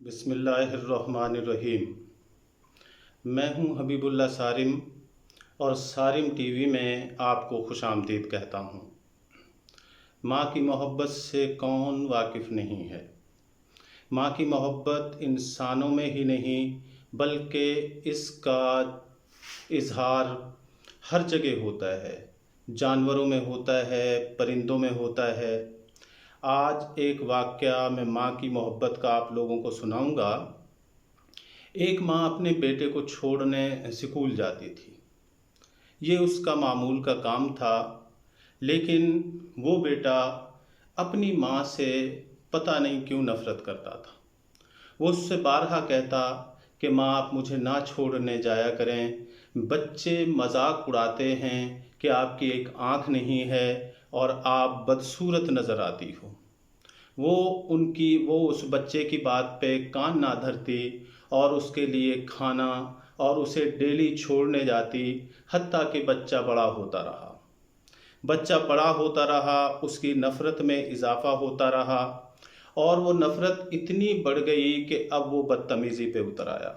بسم اللہ الرحمن الرحیم۔ میں ہوں حبیب اللہ سارم اور سارم ٹی وی میں آپ کو خوش آمدید کہتا ہوں۔ ماں کی محبت سے کون واقف نہیں ہے؟ ماں کی محبت انسانوں میں ہی نہیں بلکہ اس کا اظہار ہر جگہ ہوتا ہے، جانوروں میں ہوتا ہے، پرندوں میں ہوتا ہے۔ آج ایک واقعہ میں ماں کی محبت کا آپ لوگوں کو سناؤں گا۔ ایک ماں اپنے بیٹے کو چھوڑنے اسکول جاتی تھی۔ یہ اس کا معمول کا کام تھا، لیکن وہ بیٹا اپنی ماں سے پتہ نہیں کیوں نفرت کرتا تھا۔ وہ اس سے بارہا کہتا کہ ماں آپ مجھے نہ چھوڑنے جایا کریں، بچے مذاق اڑاتے ہیں کہ آپ کی ایک آنکھ نہیں ہے اور آپ بدصورت نظر آتی ہو۔ وہ اس بچے کی بات پہ کان نہ دھرتی اور اس کے لیے کھانا اور اسے ڈیلی چھوڑنے جاتی، حتیٰ کہ بچہ بڑا ہوتا رہا، اس کی نفرت میں اضافہ ہوتا رہا اور وہ نفرت اتنی بڑھ گئی کہ اب وہ بدتمیزی پہ اتر آیا۔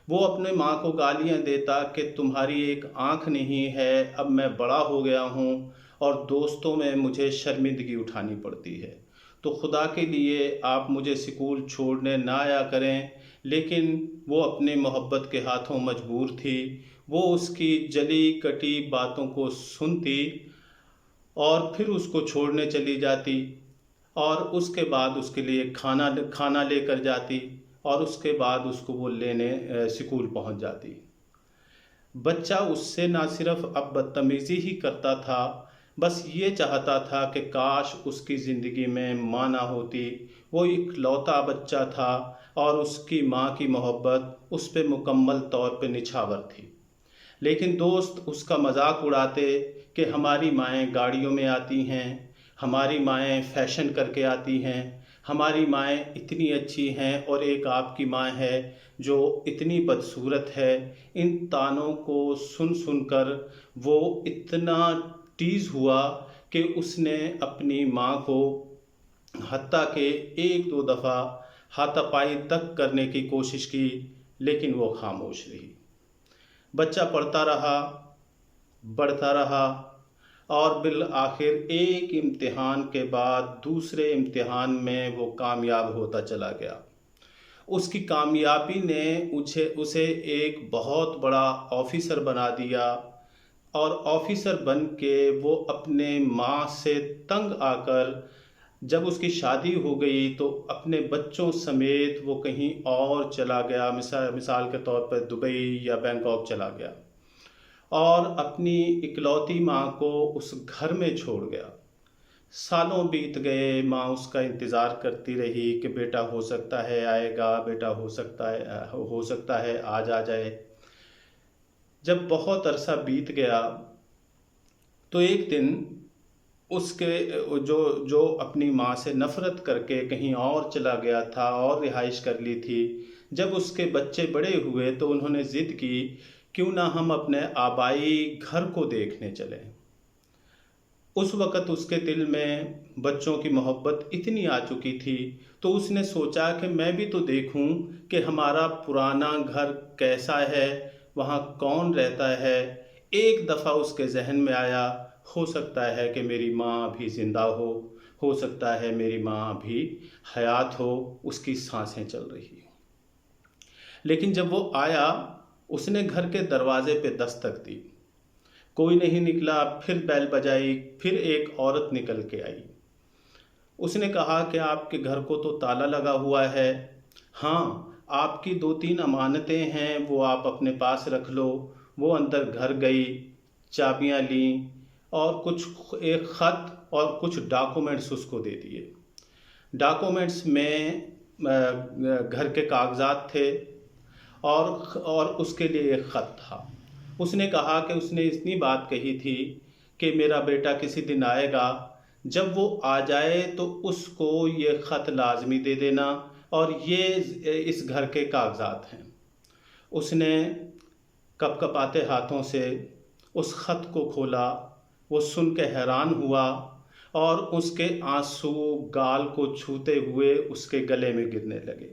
وہ اپنے ماں کو گالیاں دیتا کہ تمہاری ایک آنکھ نہیں ہے، اب میں بڑا ہو گیا ہوں اور دوستوں میں مجھے شرمندگی اٹھانی پڑتی ہے، تو خدا کے لیے آپ مجھے اسکول چھوڑنے نہ آیا کریں۔ لیکن وہ اپنے محبت کے ہاتھوں مجبور تھی۔ وہ اس کی جلی کٹی باتوں کو سنتی اور پھر اس کو چھوڑنے چلی جاتی اور اس کے بعد اس کے لیے کھانا لے کر جاتی اور اس کے بعد اس کو وہ لینے اسکول پہنچ جاتی۔ بچہ اس سے نہ صرف اب بدتمیزی ہی کرتا تھا، بس یہ چاہتا تھا کہ کاش اس کی زندگی میں ماں نہ ہوتی۔ وہ اکلوتا بچہ تھا اور اس کی ماں کی محبت اس پہ مکمل طور پہ نچھاور تھی۔ لیکن دوست اس کا مذاق اڑاتے کہ ہماری مائیں گاڑیوں میں آتی ہیں، ہماری مائیں فیشن کر کے آتی ہیں، ہماری مائیں اتنی اچھی ہیں اور ایک آپ کی ماں ہے جو اتنی بدصورت ہے۔ ان طعنوں کو سن کر وہ اتنا ٹیز ہوا کہ اس نے اپنی ماں کو حتیٰ کہ 1-2 دفعہ ہاتھا پائی تک کرنے کی کوشش کی، لیکن وہ خاموش رہی۔ بچہ پڑھتا رہا، بڑھتا رہا اور بالآخر ایک امتحان کے بعد دوسرے امتحان میں وہ کامیاب ہوتا چلا گیا۔ اس کی کامیابی نے اسے ایک بہت بڑا آفیسر بنا دیا اور آفیسر بن کے وہ اپنے ماں سے تنگ آ کر جب اس کی شادی ہو گئی تو اپنے بچوں سمیت وہ کہیں اور چلا گیا، مثال کے طور پر دبئی یا بینکاک چلا گیا اور اپنی اکلوتی ماں کو اس گھر میں چھوڑ گیا۔ سالوں بیت گئے، ماں اس کا انتظار کرتی رہی کہ بیٹا ہو سکتا ہے آئے گا، بیٹا ہو سکتا ہے آج آ جائے۔ جب بہت عرصہ بیت گیا تو ایک دن اس کے جو اپنی ماں سے نفرت کر کے کہیں اور چلا گیا تھا اور رہائش کر لی تھی، جب اس کے بچے بڑے ہوئے تو انہوں نے ضد کی کیوں نہ ہم اپنے آبائی گھر کو دیکھنے چلیں۔ اس وقت اس کے دل میں بچوں کی محبت اتنی آ چکی تھی تو اس نے سوچا کہ میں بھی تو دیکھوں کہ ہمارا پرانا گھر کیسا ہے، وہاں کون رہتا ہے۔ ایک دفعہ اس کے ذہن میں آیا، ہو سکتا ہے کہ میری ماں ابھی زندہ ہو سکتا ہے میری ماں ابھی حیات ہو، اس کی سانسیں چل رہی ہوں۔ لیکن جب وہ آیا، اس نے گھر کے دروازے پہ دستک دی، کوئی نہیں نکلا، پھر بیل بجائی، پھر ایک عورت نکل کے آئی۔ اس نے کہا کہ آپ کے گھر کو تو تالا لگا ہوا ہے، ہاں آپ کی 2-3 امانتیں ہیں وہ آپ اپنے پاس رکھ لو۔ وہ اندر گھر گئی، چابیاں لیں اور ایک خط اور کچھ ڈاکومنٹس اس کو دے دیے۔ ڈاکومنٹس میں گھر کے کاغذات تھے اور اس کے لیے ایک خط تھا۔ اس نے کہا کہ اس نے اتنی بات کہی تھی کہ میرا بیٹا کسی دن آئے گا، جب وہ آ جائے تو اس کو یہ خط لازمی دے دینا اور یہ اس گھر کے کاغذات ہیں۔ اس نے کپ کپاتے ہاتھوں سے اس خط کو کھولا، وہ سن کے حیران ہوا اور اس کے آنسو گال کو چھوتے ہوئے اس کے گلے میں گرنے لگے۔